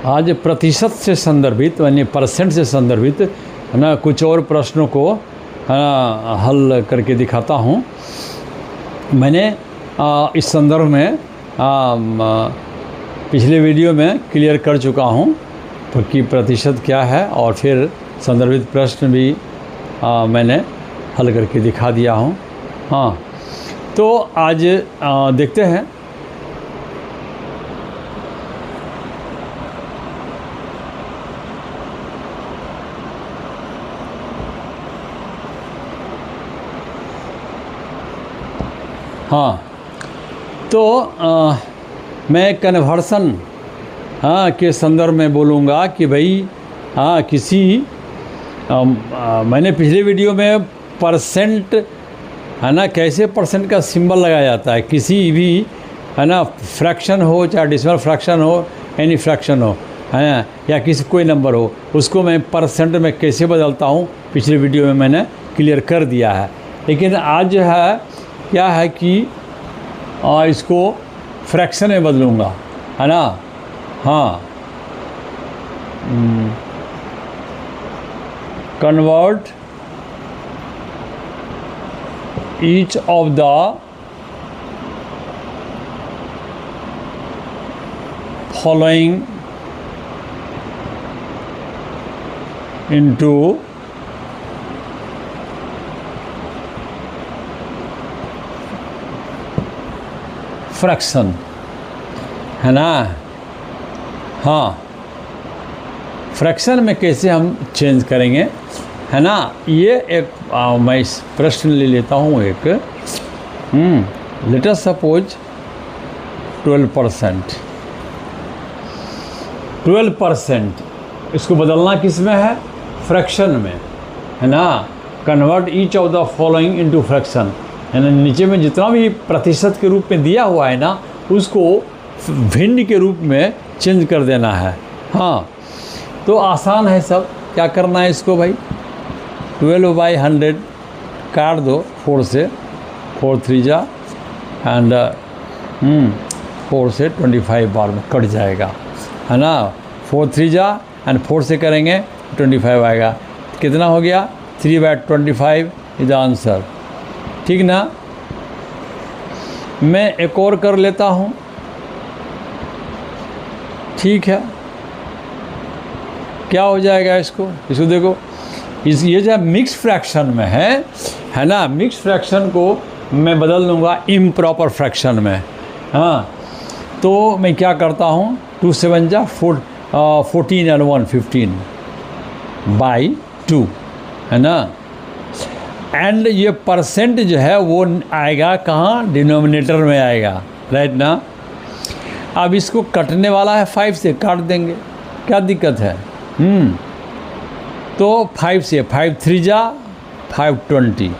आज प्रतिशत से संदर्भित यानी परसेंट से संदर्भित है ना कुछ और प्रश्नों को हल करके दिखाता हूँ। मैंने इस संदर्भ में पिछले वीडियो में क्लियर कर चुका हूँ तो कि प्रतिशत क्या है, और फिर संदर्भित प्रश्न भी मैंने हल करके दिखा दिया हूँ। हाँ, तो आज देखते हैं। हाँ, तो मैं कन्वर्सन के संदर्भ में बोलूँगा कि भाई मैंने पिछले वीडियो में परसेंट है ना, कैसे परसेंट का सिंबल लगाया जाता है किसी भी है ना फ्रैक्शन हो, चाहे डेसिमल फ्रैक्शन हो, एनी फ्रैक्शन हो है ना, या किसी कोई नंबर हो, उसको मैं परसेंट में कैसे बदलता हूँ पिछले वीडियो में मैंने क्लियर कर दिया है। लेकिन आज जो है क्या है कि इसको फ्रैक्शन में बदलूँगा है ना। हाँ, convert each of the following into fraction है ना। हाँ, फ्रैक्शन में कैसे हम चेंज करेंगे है ना, ये एक मैं इस प्रश्न ले लेता हूँ एक। Late us suppose 12%। 12% इसको बदलना किस में है, फ्रैक्शन में है ना। Convert each of the following into fraction है ना, नीचे में जितना भी प्रतिशत के रूप में दिया हुआ है ना, उसको भिन्न के रूप में चेंज कर देना है। हाँ, तो आसान है सब। क्या करना है इसको भाई, 12/100 काट दो 4 से, 4 3 जा एंड 4 से 25 बार में कट जाएगा है ना। 4 3 जा एंड 4 से करेंगे 25 आएगा। कितना हो गया, 3/25 इज द आंसर। ठीक ना। मैं एक और कर लेता हूँ, ठीक है। क्या हो जाएगा इसको देखो, ये जो मिक्स फ्रैक्शन में है ना, मिक्स फ्रैक्शन को मैं बदल दूंगा इम्प्रॉपर फ्रैक्शन में। हाँ, तो मैं क्या करता हूँ, 2 7 जा 14 and 1 15/2 है ना। एंड ये परसेंट जो है वो आएगा कहाँ, डिनोमिनेटर में आएगा, राइट ना। अब इसको कटने वाला है 5 से, काट देंगे, क्या दिक्कत है। तो 5 से 5 3 जा 520,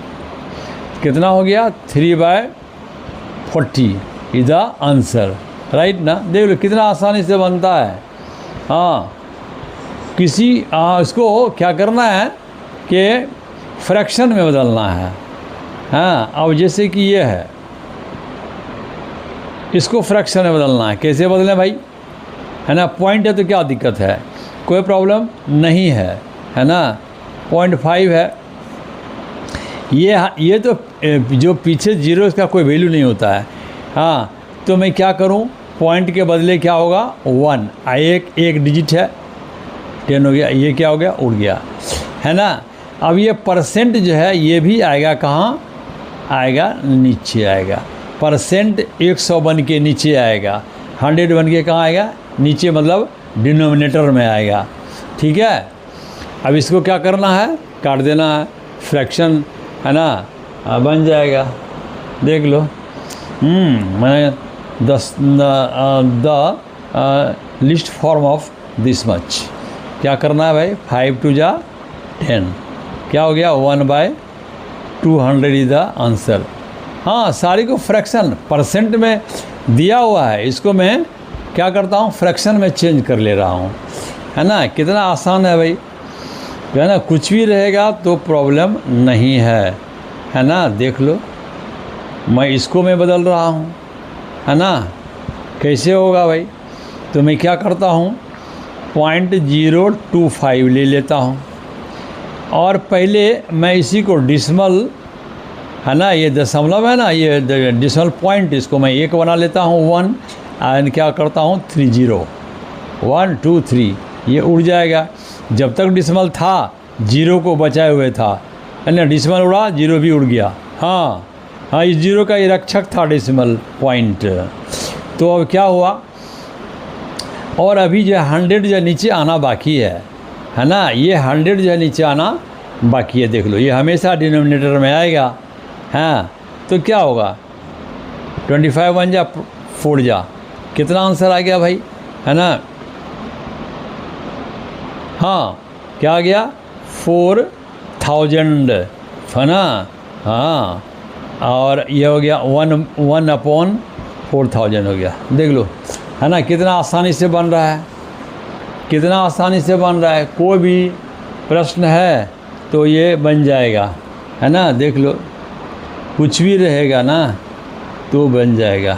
कितना हो गया, 3/40 इज द आंसर, राइट ना। देख लो कितना आसानी से बनता है। हाँ, इसको क्या करना है कि फ्रैक्शन में बदलना है। हाँ, अब जैसे कि ये है, इसको फ्रैक्शन में बदलना है। कैसे बदलें भाई, है ना। पॉइंट है तो क्या दिक्कत है, कोई प्रॉब्लम नहीं है ना। 0.5 है ये तो जो पीछे जीरो, इसका कोई वैल्यू नहीं होता है। हाँ, तो मैं क्या करूं, पॉइंट के बदले क्या होगा, 1, एक डिजिट है, 10 हो गया। ये क्या हो गया, उड़ गया है ना। अब ये परसेंट जो है ये भी आएगा कहाँ, आएगा नीचे आएगा। परसेंट 100 बन के नीचे आएगा, 100 बन के कहाँ आएगा, नीचे, मतलब डिनोमिनेटर में आएगा। ठीक है। अब इसको क्या करना है, काट देना है, फ्रैक्शन है ना, बन जाएगा। देख लो, मैं the list form of this much. क्या करना है भाई, 5 2 जा 10, क्या हो गया, 1/200 इज द आंसर। हाँ, सारी को फ्रैक्शन परसेंट में दिया हुआ है, इसको मैं क्या करता हूँ, फ्रैक्शन में चेंज कर ले रहा हूँ, है ना। कितना आसान है भाई, है ना। कुछ भी रहेगा तो प्रॉब्लम नहीं है ना। देख लो, मैं इसको मैं बदल रहा हूँ, है ना। कैसे होगा भाई, तो मैं क्या करता हूँ, 0.025 ले लेता हूँ और पहले मैं इसी को डिसमल है ना, ये दशमलव है ना, ये डिसमल पॉइंट, इसको मैं 1 बना लेता हूँ 1 एंड क्या करता हूँ 30 1 2 3 ये उड़ जाएगा। जब तक डिसमल था 0 को बचाए हुए था, है ना, डिसमल उड़ा 0 भी उड़ गया। हाँ हाँ, इस 0 का ये रक्षक था डिसमल पॉइंट। तो अब क्या हुआ, और अभी जो 100 जो नीचे आना बाकी है ना, ये 100 जो नीचे आना बाकी है। देख लो, ये हमेशा डिनोमिनेटर में आएगा। हाँ, तो क्या होगा 25 1 जा 4 जा, कितना आंसर आ गया भाई, है ना। हाँ, क्या आ गया 4000, है ना। हाँ, और ये हो गया 1/4000 हो गया। देख लो, है ना, कितना आसानी से बन रहा है, कितना आसानी से बन रहा है। कोई भी प्रश्न है तो ये बन जाएगा, है ना। देख लो, कुछ भी रहेगा ना तो बन जाएगा।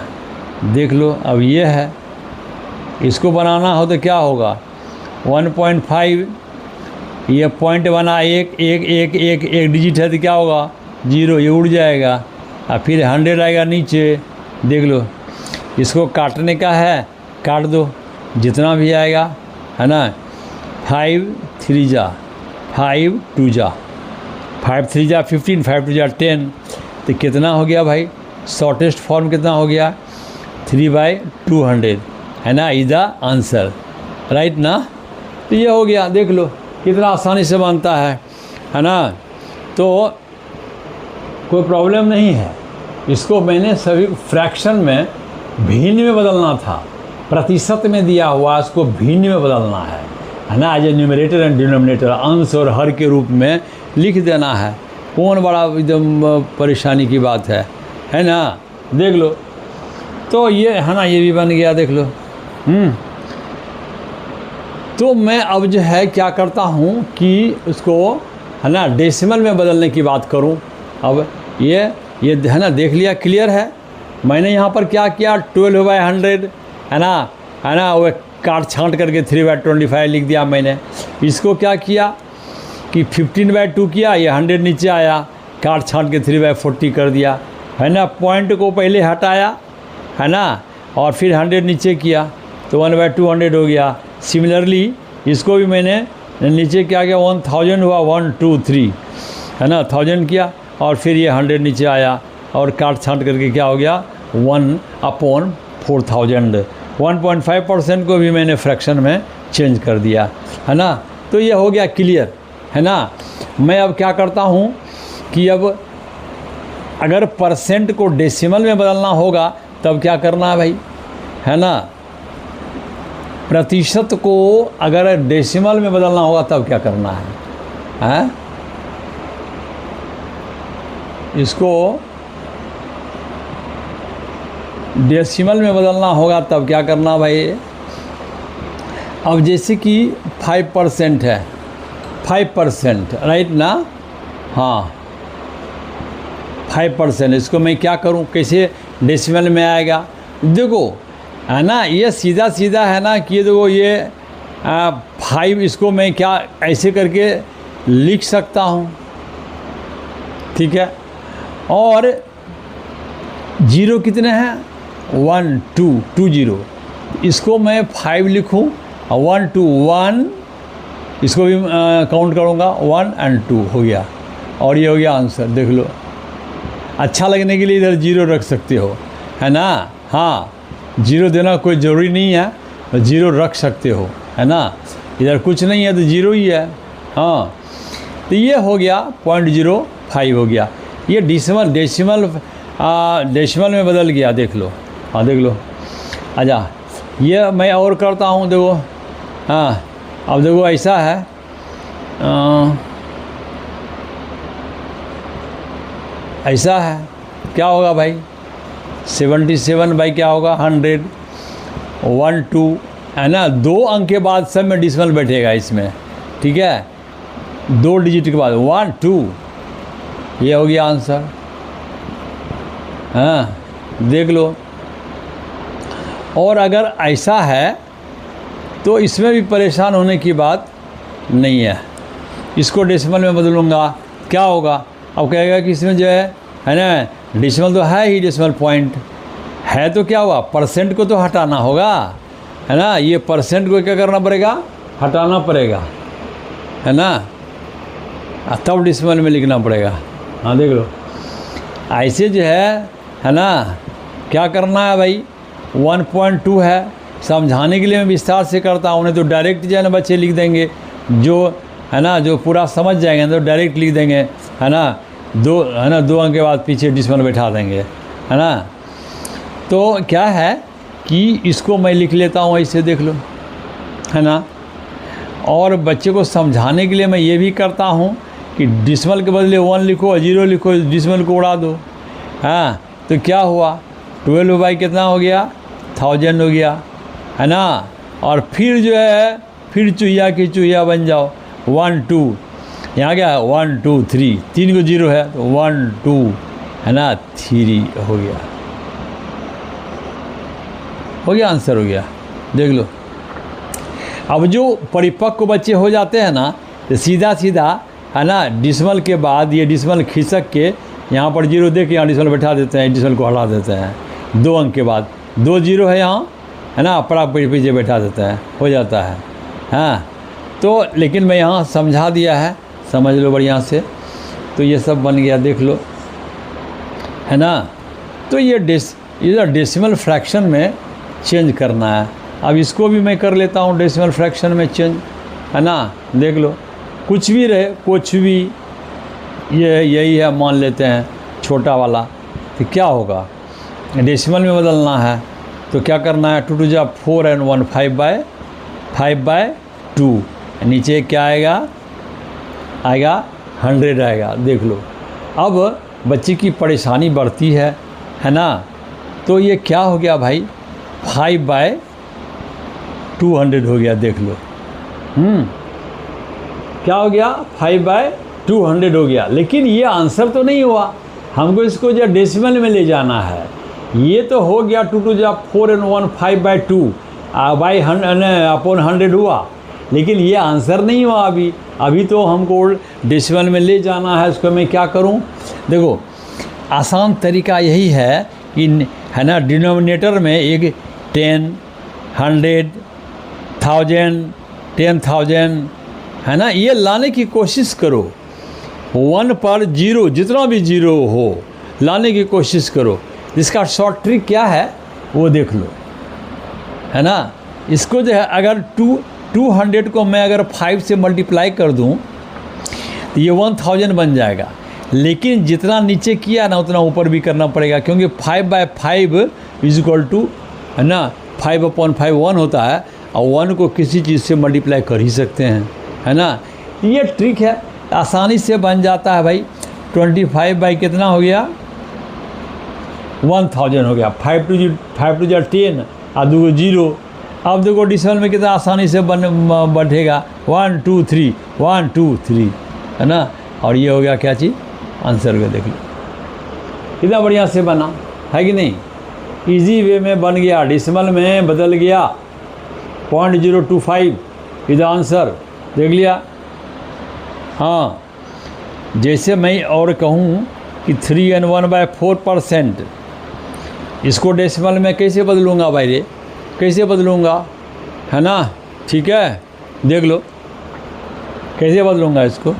देख लो, अब ये है, इसको बनाना हो तो क्या होगा 1.5, ये पॉइंट बना, एक डिजिट है तो क्या होगा 0, ये उड़ जाएगा। और फिर 100 आएगा नीचे। देख लो, इसको काटने का है, काट दो, जितना भी आएगा, है ना। 5 3 जा 5 2 जा 5 3 जा 15, 5 2 जा 10, तो कितना हो गया भाई, शॉर्टेस्ट फॉर्म कितना हो गया 3/200, है ना, इज द आंसर, राइट ना। तो ये हो गया, देख लो कितना आसानी से बनता है ना। तो कोई प्रॉब्लम नहीं है। इसको मैंने सभी फ्रैक्शन में भिन्न में बदलना था, प्रतिशत में दिया हुआ, इसको भिन्न में बदलना है ना। As a numerator and denominator, अंश और हर के रूप में लिख देना है। कौन बड़ा एकदम परेशानी की बात है ना। देख लो, तो ये है ना, ये भी बन गया, देख लो। तो मैं अब जो है क्या करता हूँ कि उसको, है ना, डेसिमल में बदलने की बात करूँ। अब ये है ना, देख लिया, क्लियर है। मैंने यहाँ पर क्या किया 12/100, है ना, वो काट छांट करके 3/25 लिख दिया मैंने। इसको क्या किया कि 15/2 किया, ये 100 नीचे आया, काट छांट के 3/40 कर दिया, है ना। पॉइंट को पहले हटाया, है ना, और फिर 100 नीचे किया तो 1/200 हो गया। सिमिलरली इसको भी मैंने नीचे क्या किया 1000 हुआ, 1 2 3, है ना, 1000 किया और फिर ये 100 नीचे आया और काट छांट करके क्या हो गया 1/4000। 1.5% को भी मैंने फ्रैक्शन में चेंज कर दिया, है ना। तो ये हो गया क्लियर, है ना। मैं अब क्या करता हूँ कि अब अगर परसेंट को डेसिमल में बदलना होगा तब क्या करना है भाई, है ना। प्रतिशत को अगर डेसिमल में बदलना होगा तब क्या करना है? इसको डेसिमल में बदलना होगा तब क्या करना भाई। अब जैसे कि 5% है, 5%, राइट ना। हाँ, 5%, इसको मैं क्या करूं, कैसे डेसिमल में आएगा। देखो, है ना, ये सीधा सीधा है ना कि देखो ये 5, इसको मैं क्या ऐसे करके लिख सकता हूं, ठीक है। और 0 कितने हैं 1 2 2 0, इसको मैं 5 लिखूं, 1 2 1, इसको भी काउंट करूंगा 1 और 2 हो गया, और ये हो गया आंसर। देख लो, अच्छा लगने के लिए इधर 0 रख सकते हो, है ना। हाँ, 0 देना कोई ज़रूरी नहीं है, 0 रख सकते हो, है ना। इधर कुछ नहीं है तो 0 ही है। हाँ, तो ये हो गया 0.05 हो गया। ये डेसिमल में बदल गया, देख लो। हाँ, देख लो। अच्छा, ये मैं और करता हूँ, देखो। हाँ, अब देखो ऐसा है, ऐसा है, क्या होगा भाई 77 बाई क्या होगा 100, 1 2, है ना। 2 अंक के बाद सब में डेसिमल बैठेगा इसमें, ठीक है। 2 डिजिट के बाद 1 2, ये हो गया आंसर। हाँ, देख लो। और अगर ऐसा है तो इसमें भी परेशान होने की बात नहीं है। इसको डेसिमल में बदलूँगा, क्या होगा? अब कहेगा कि इसमें जो है ना, डेसिमल तो है ही, डेसिमल पॉइंट है, तो क्या हुआ, परसेंट को तो हटाना होगा, है ना। ये परसेंट को क्या करना पड़ेगा, हटाना पड़ेगा, है ना, तब डेसिमल में लिखना पड़ेगा। हाँ देख लो, ऐसे जो है ना, क्या करना है भाई, 1.2 है, समझाने के लिए मैं विस्तार से करता हूँ, नहीं तो डायरेक्ट जो है ना बच्चे लिख देंगे, जो है ना, जो पूरा समझ जाएंगे तो डायरेक्ट लिख देंगे, है ना, 2 अंक के बाद पीछे डेसिमल बैठा देंगे, है ना। तो क्या है कि इसको मैं लिख लेता हूँ ऐसे, देख लो, है ना। और बच्चे को समझाने के लिए मैं ये भी करता हूँ कि डेसिमल के बदले 1 लिखो, 0 लिखो, डेसिमल को उड़ा दो। हाँ, तो क्या हुआ, 12 बाई कितना हो गया, 1000 हो गया, है ना। और फिर जो है, फिर चुहिया की चुहिया बन जाओ, 1 2, यहाँ क्या है, 1 2 3, 3 को 0 है तो 1 2, है ना, 3 हो गया, आंसर हो गया, देख लो। अब जो परिपक्व बच्चे हो जाते हैं ना, तो सीधा सीधा, है ना, डेसिमल के बाद ये डेसिमल खिसक के यहाँ पर 0 दे के यहाँ डेसिमल बैठा देते हैं, डेसिमल को हटा देते हैं, 2 अंक के बाद 2 0 है यहाँ, है ना, पड़ा पीछे बैठा देता है, हो जाता है। हाँ, तो लेकिन मैं यहाँ समझा दिया है, समझ लो बढ़िया से। तो ये सब बन गया, देख लो, है ना। तो ये डेसिमल फ्रैक्शन में चेंज करना है। अब इसको भी मैं कर लेता हूँ डेसिमल फ्रैक्शन में चेंज, है ना, देख लो, कुछ भी रहे, कुछ भी, ये यही है मान लेते हैं छोटा वाला, तो क्या होगा, डेसिमल में बदलना है, तो क्या करना है, 2 2 जा 4 and 1 5/2, नीचे क्या आएगा, 100 आएगा, देख लो। अब बच्चे की परेशानी बढ़ती है ना। तो ये क्या हो गया भाई, 5/200 हो गया, देख लो। क्या हो गया, 5/200 हो गया। लेकिन ये आंसर तो नहीं हुआ, हमको इसको जो डेसिमल में ले जाना है। ये तो हो गया 2 2 जा 4 and 1 5/2 बाई 100 हुआ, लेकिन ये आंसर नहीं हुआ अभी तो हमको डेसिमल में ले जाना है। इसको मैं क्या करूं, देखो, आसान तरीका यही है कि, है ना, डिनोमिनेटर में एक 10, 100, 1000, 10,000, है ना, ये लाने की कोशिश करो। 1 पर 0, जितना भी 0 हो, लाने की कोशिश करो। इसका शॉर्ट ट्रिक क्या है वो देख लो, है ना। इसको जो है, अगर 200 को मैं अगर 5 से मल्टीप्लाई कर दूं तो ये 1000 बन जाएगा। लेकिन जितना नीचे किया ना उतना ऊपर भी करना पड़ेगा, क्योंकि 5/5 = है ना, 5/5 1 होता है, और 1 को किसी चीज़ से मल्टीप्लाई कर ही सकते हैं, है ना। ये ट्रिक है, आसानी से बन जाता है भाई। 25 बाई कितना हो गया, 1000 हो गया। 5 2 जा 10 और 2 0। अब देखो डेसिमल में कितना आसानी से बढ़ेगा, 1 2 3 1 2 3, है ना। और ये हो गया क्या चीज़, आंसर को देख लो, कितना बढ़िया से बना है कि नहीं। इजी वे में बन गया, डेसिमल में बदल गया, 0.025 इज आंसर, देख लिया। हाँ, जैसे मैं और कहूँ कि 3 and 1/4%, इसको डेसिमल में कैसे बदलूँगा भाई रे, कैसे बदलूँगा, है ना। ठीक है, देख लो कैसे बदलूँगा इसको।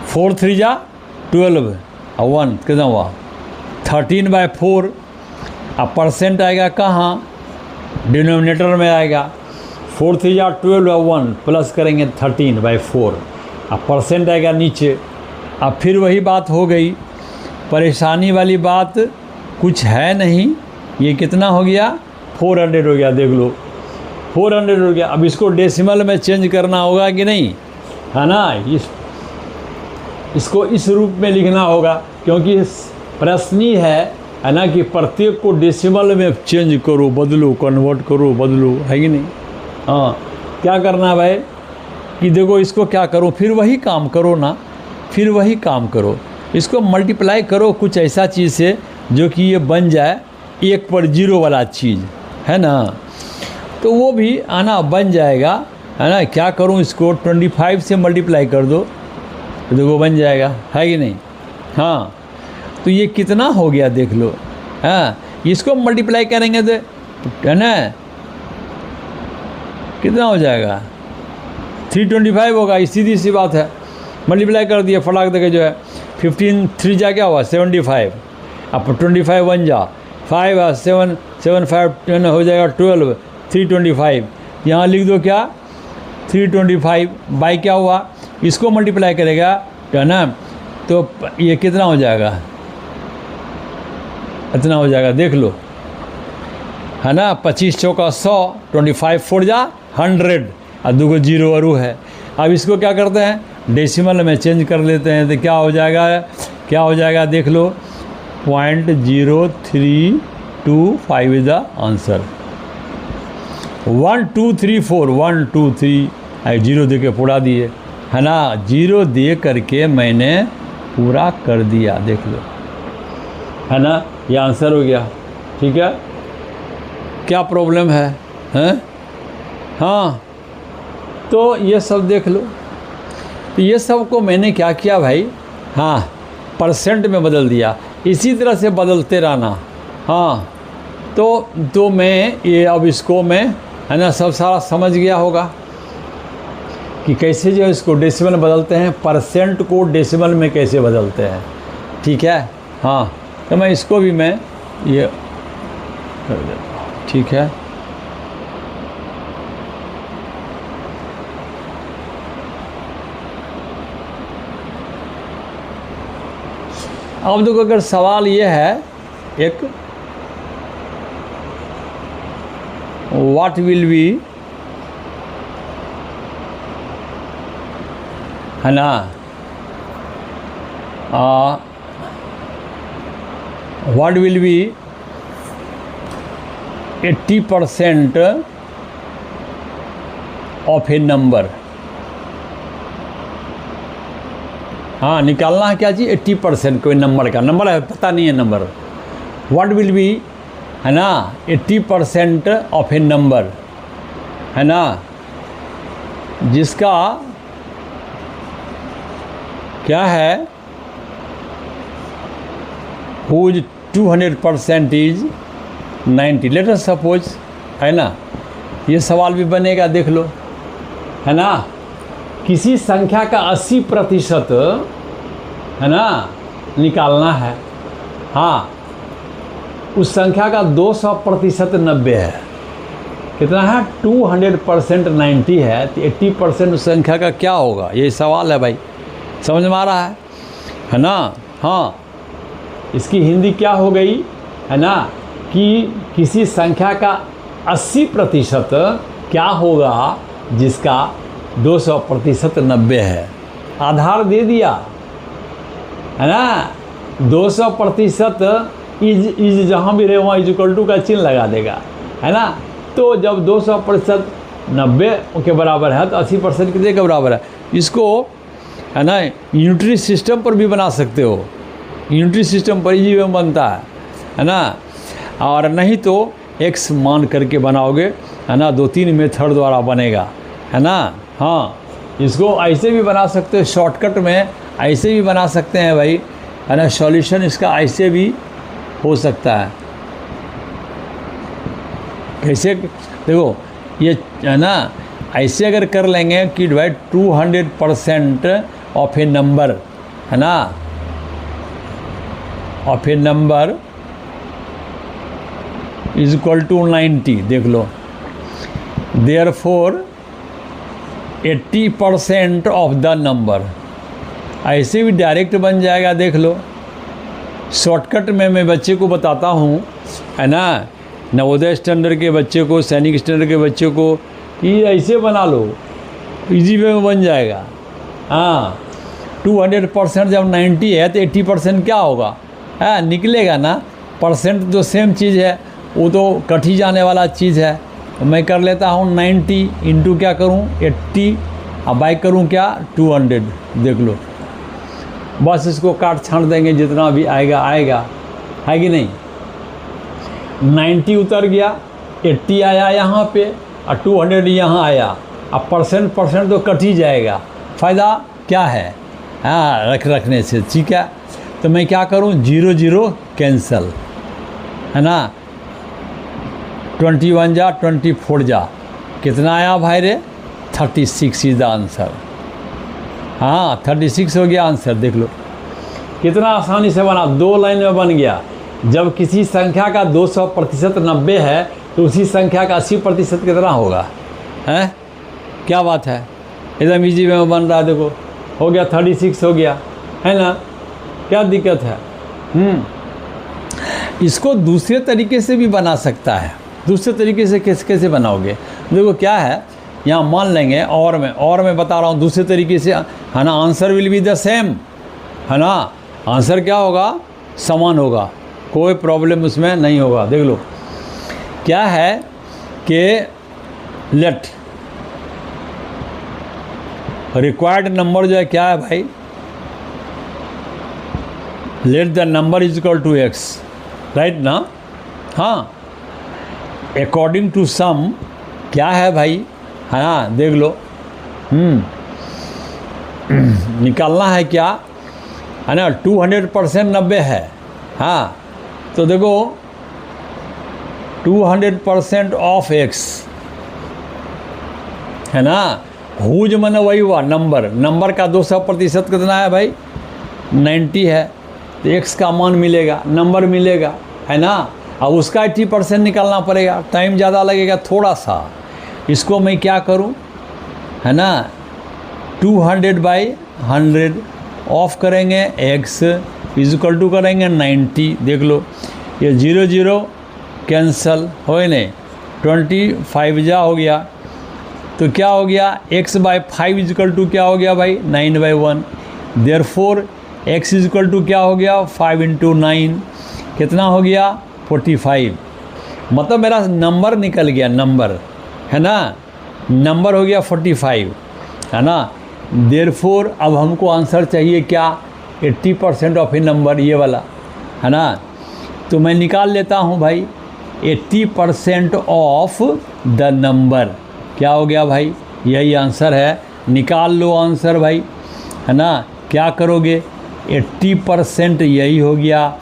4 3 जा 12 और 1 कितना हुआ, 13/4। अब परसेंट आएगा कहाँ, डिनोमिनेटर में आएगा। 4 3 जा 12 और 1 प्लस करेंगे 13/4, अब परसेंट आएगा नीचे। अब फिर वही बात हो गई, परेशानी वाली बात कुछ है नहीं। ये कितना हो गया, 400 हो गया, देख लो 400 हो गया। अब इसको डेसिमल में चेंज करना होगा कि नहीं, है ना। इसको इस रूप में लिखना होगा, क्योंकि प्रश्न ही है ना, कि प्रत्येक को डेसिमल में चेंज करो, बदलो, कन्वर्ट करो, बदलो, है कि नहीं। हाँ, क्या करना है भाई कि देखो, इसको क्या करो, फिर वही काम करो ना, फिर वही काम करो। इसको मल्टीप्लाई करो कुछ ऐसा चीज़ से जो कि ये बन जाए 1 पर 0 वाला चीज़, है ना। तो वो भी आना बन जाएगा, है ना। क्या करूं, इसको 25 से मल्टीप्लाई कर दो तो देखो बन जाएगा, है कि नहीं। हाँ, तो ये कितना हो गया देख लो। हाँ, इसको मल्टीप्लाई करेंगे तो, है ना, कितना हो जाएगा, 325 होगा। सीधी सी बात है, मल्टीप्लाई कर दिया फटाक देके जो है। 15 3 जा क्या हुआ 75, अब 25 1 जा 5 7 7 5 हो जाएगा 12, 325 यहाँ लिख दो क्या 325 बाई क्या हुआ, इसको मल्टीप्लाई करेगा है ना, तो ये कितना हो जाएगा, इतना हो जाएगा देख लो, है ना। 25 चौका 100, 25 4 जा 100 और 2 जीरो अरू है। अब इसको क्या करते हैं, डेसिमल में चेंज कर लेते हैं तो क्या हो जाएगा देख लो, 0.0325 इज द आंसर। 1 2 3 4 1 2 3 जीरो दे के पूरा दिए, है ना। जीरो दे करके मैंने पूरा कर दिया, देख लो, है ना। ये आंसर हो गया, ठीक है। क्या प्रॉब्लम है, हैं? हाँ, तो ये सब देख लो। तो ये सब को मैंने क्या किया भाई, हाँ, परसेंट में बदल दिया। इसी तरह से बदलते रहना। हाँ, तो मैं ये अब इसको मैं, है ना, सब सारा समझ गया होगा कि कैसे जो इसको डेसिमल में बदलते हैं, परसेंट को डेसिमल में कैसे बदलते हैं, ठीक है। हाँ, तो मैं इसको भी मैं ये कर देता हूँ, ठीक है। अब देखो, अगर सवाल ये है एक, व्हाट विल बी, है ना, what will be 80% of a number. हाँ, निकालना है क्या जी, 80% कोई नंबर का, नंबर है पता नहीं है नंबर। व्हाट विल बी, है ना, 80% ऑफ ए नंबर, है ना, जिसका क्या है, whose 200% is 90, let us suppose, है ना। ये सवाल भी बनेगा, देख लो, है ना। किसी संख्या का 80% है ना निकालना है। हाँ, उस संख्या का 200% 90 है, कितना है 200% 90 है, तो 80% उस संख्या का क्या होगा, ये सवाल है भाई, समझ में आ रहा है ना। हाँ, इसकी हिंदी क्या हो गई, है ना, कि किसी संख्या का 80% क्या होगा जिसका 200% 90 है। आधार दे दिया, है ना, 200% इज जहाँ भी रहे वहाँ इक्वल टू का चिन्ह लगा देगा, है ना। तो जब 200% 90 के बराबर है तो 80% कितने के बराबर है, इसको, है ना, यूनिटरी सिस्टम पर भी बना सकते हो, यूनिटरी सिस्टम पर इजी में बनता है ना। और नहीं तो एक्स मान करके बनाओगे, है ना, 2-3 मेथड द्वारा बनेगा, है ना। हाँ, इसको ऐसे भी बना सकते हो, शॉर्टकट में ऐसे भी बना सकते हैं भाई, है ना। सॉल्यूशन इसका ऐसे भी हो सकता है, कैसे देखो, ये है ना, ऐसे अगर कर लेंगे कि भाई 200% ऑफ ए नंबर, है ना, of a number is equal to 90, देख लो, देयरफॉर 80% ऑफ द नंबर, ऐसे भी डायरेक्ट बन जाएगा, देख लो। शॉर्टकट में मैं बच्चे को बताता हूँ, है ना, नवोदय स्टैंडर्ड के बच्चे को, सैनिक स्टैंडर्ड के बच्चे को, कि ऐसे बना लो, इजी वे में बन जाएगा। हाँ, 200% जब 90 है तो 80% क्या होगा, है निकलेगा ना। परसेंट तो सेम चीज़ है, वो तो कट ही जाने वाला चीज़ है। तो मैं कर लेता हूँ 90 इंटू क्या करूँ 80, अब बाई करूँ क्या 200, देख लो। बस इसको काट छाँट देंगे, जितना भी आएगा आएगा, है कि नहीं। 90 उतर गया, 80 आया यहाँ पे, और 200 यहाँ आया, अब परसेंट तो कट ही जाएगा, फ़ायदा क्या है? हाँ, रखने से, ठीक है। तो मैं क्या करूँ, 0 0 कैंसल, है ना, 21 जा 24 जा, कितना आया भाई रे? 36 इज द आंसर। हाँ, 36 हो गया आंसर। देख लो कितना आसानी से बना, 2 लाइन में बन गया। जब किसी संख्या का 200% 90 है तो उसी संख्या का 80% कितना होगा? हैं, क्या बात है, एकदम इजी में बन रहा है। देखो हो गया, 36 हो गया, है ना, क्या दिक्कत है? इसको दूसरे तरीके से भी बना सकता है। दूसरे तरीके से कैसे बनाओगे? देखो क्या है, यहाँ मान लेंगे और मैं बता रहा हूँ दूसरे तरीके से, है ना। Answer will be the same, है ना, आंसर क्या होगा? समान होगा, कोई प्रॉब्लम उसमें नहीं होगा। देख लो क्या है कि लेट रिक्वायर्ड नंबर जो है क्या है भाई? Let the number is equal to x, right ना? हाँ, अकॉर्डिंग टू सम क्या है भाई, है ना, देख लो। निकालना है क्या, है ना, 200% 90 है। हाँ, तो देखो 200% ऑफ एक्स, है ना, हुज मन वही हुआ नंबर का 200% कितना है भाई? 90 है, तो एक्स का मान मिलेगा, नंबर मिलेगा, है ना। अब उसका 80% निकालना पड़ेगा, टाइम ज़्यादा लगेगा थोड़ा सा। इसको मैं क्या करूं, है ना, 200/100 ऑफ करेंगे, एक्स इज इक्वल टू करेंगे 90। देख लो ये 0 0 कैंसल हो नहीं, 25 जा हो गया, तो क्या हो गया? x/5 इज इक्वल टू क्या हो गया भाई? 9/1। Therefore x is equal to क्या हो गया? 5 × 9 कितना हो गया? 45। मतलब मेरा नंबर निकल गया, नंबर, है ना, नंबर हो गया 45, है ना। देयरफॉर अब हमको आंसर चाहिए क्या? 80% ऑफ ए नंबर, ये वाला, है ना। तो मैं निकाल लेता हूँ भाई, 80% ऑफ द नंबर क्या हो गया भाई? यही आंसर है, निकाल लो आंसर भाई, है ना। क्या करोगे? 80% यही हो गया,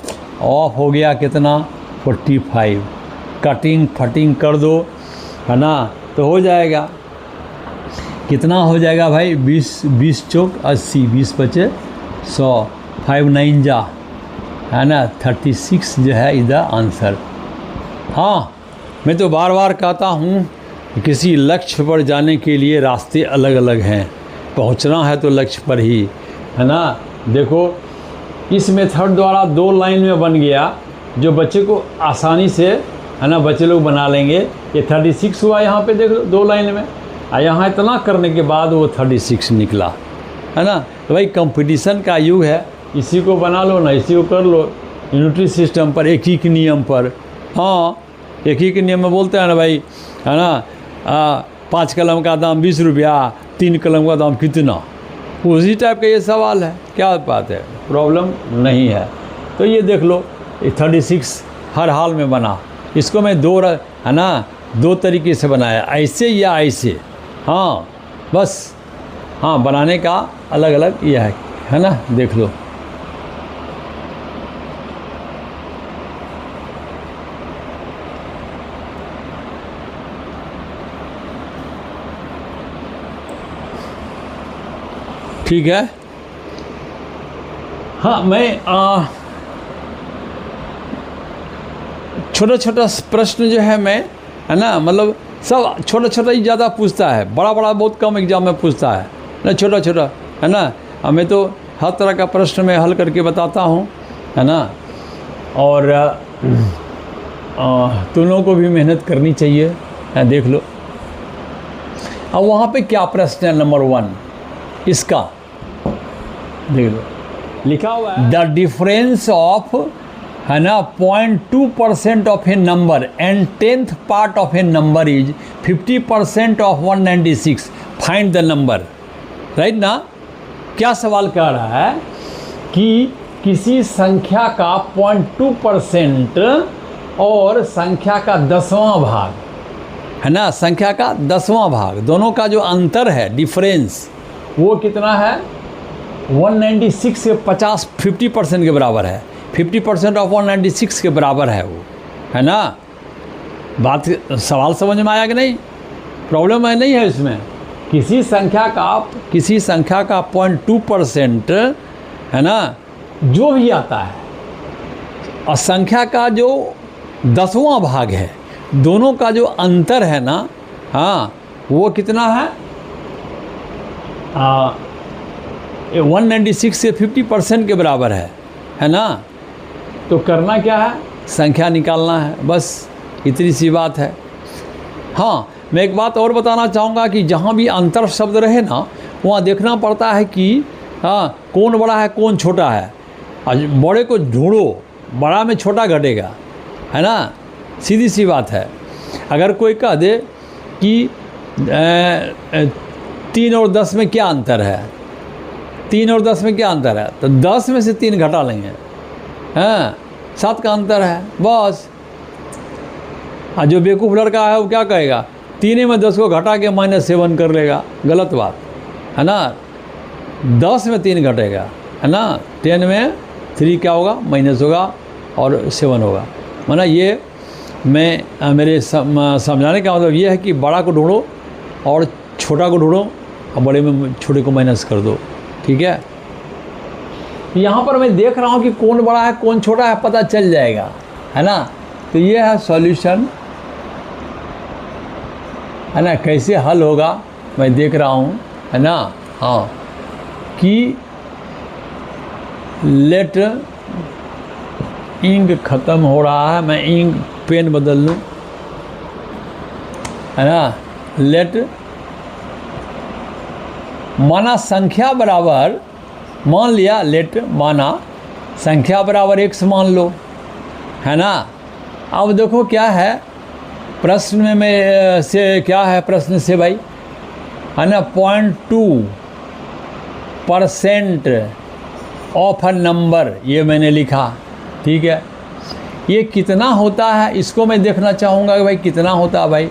ऑफ हो गया कितना? 45। कटिंग फटिंग कर दो, है ना, तो हो जाएगा। कितना हो जाएगा भाई? 20 चौक 80, 20 बचे 100, 5 9 जा, है ना, 36 जो है इज द आंसर। हाँ, मैं तो बार बार कहता हूँ किसी लक्ष्य पर जाने के लिए रास्ते अलग अलग हैं, पहुँचना है तो लक्ष्य पर ही, है ना। देखो इस मेथड द्वारा 2 लाइन में बन गया, जो बच्चे को आसानी से, है ना, बच्चे लोग बना लेंगे। ये 36 हुआ यहाँ पे, देख लो 2 लाइन में, और यहाँ इतना करने के बाद वो 36 निकला, है ना। तो भाई कंपटीशन का युग है, इसी को बना लो ना, इसी को कर लो, यूनिटरी सिस्टम पर, एक ही के नियम पर। हाँ, एक ही के नियम में बोलते हैं ना भाई, है ना, 5 कलम का दाम 20 रुपया, 3 कलम का दाम कितना, उसी टाइप का ये सवाल है। क्या बात है, प्रॉब्लम नहीं है। तो ये देख लो 36 हर हाल में बना। इसको मैं है ना, 2 तरीके से बनाया, ऐसे या ऐसे। हाँ बस, हाँ, बनाने का अलग अलग ये है ना, देख लो। ठीक है। हाँ, मैं छोटा छोटा प्रश्न जो है मैं, है ना, मतलब सब छोटा छोटा ही ज़्यादा पूछता है, बड़ा बड़ा बहुत कम एग्जाम में पूछता है ना, छोटा छोटा, है ना। मैं तो हर तरह का प्रश्न में हल करके बताता हूँ, है ना। और तुम लोगों को भी मेहनत करनी चाहिए, देख लो। अब वहाँ पे क्या प्रश्न है? नंबर 1 इसका देख लो, लिखा हुआ है द डिफरेंस ऑफ, है ना, 0.2% of a number and 10th part of a number is 50% of 196, find the number, right ना। क्या सवाल कह रहा है कि किसी संख्या का 0.2% और संख्या का 10वां भाग, है ना, संख्या का 10वां भाग, दोनों का जो अंतर है, डिफरेंस, वो कितना है? 196 के 50% के बराबर है। 50% ऑफ 196 के बराबर है वो, है ना। बात, सवाल समझ में आया कि नहीं? प्रॉब्लम है नहीं है इसमें? किसी संख्या का 0.2%, है ना, जो भी आता है, और संख्या का जो 10वां भाग है, दोनों का जो अंतर है ना, हाँ, वो कितना है? 196 से 50% के बराबर है ना। तो करना क्या है? संख्या निकालना है, बस इतनी सी बात है। हाँ, मैं एक बात और बताना चाहूँगा कि जहाँ भी अंतर शब्द रहे ना, वहाँ देखना पड़ता है कि हाँ, कौन बड़ा है कौन छोटा है। आज बड़े को ढूंढो, बड़ा में छोटा घटेगा, है ना, सीधी सी बात है। अगर कोई कह दे कि 3 और 10 में क्या अंतर है, 3 और 10 में क्या अंतर है, तो 10 में से 3 घटा लेंगे, हाँ, 7 का अंतर है, बस। और जो बेवकूफ़ लड़का है वो क्या कहेगा? 3 में 10 को घटा के -7 कर लेगा, गलत बात है ना। 10 में 3 घटेगा, है ना। 10 में 3 क्या होगा? माइनस होगा और 7 होगा। माना ये मैं मेरे समझाने का मतलब ये है कि बड़ा को ढूंढो और छोटा को ढूंढो, और बड़े में छोटे को माइनस कर दो, ठीक है। यहाँ पर मैं देख रहा हूँ कि कौन बड़ा है कौन छोटा है, पता चल जाएगा, है ना। तो ये है सॉल्यूशन, है ना। कैसे हल होगा मैं देख रहा हूँ, है ना। हाँ, कि लेट इंक ख़त्म हो रहा है, मैं इंक पेन बदल लूँ, है ना। लेट, माना संख्या बराबर, मान लिया, लेट माना संख्या बराबर x मान लो, है ना। अब देखो क्या है प्रश्न में से, क्या है प्रश्न से भाई, है ना, 0.2% ऑफ अ नंबर, ये मैंने लिखा, ठीक है। ये कितना होता है इसको मैं देखना चाहूँगा कि भाई कितना होता है भाई।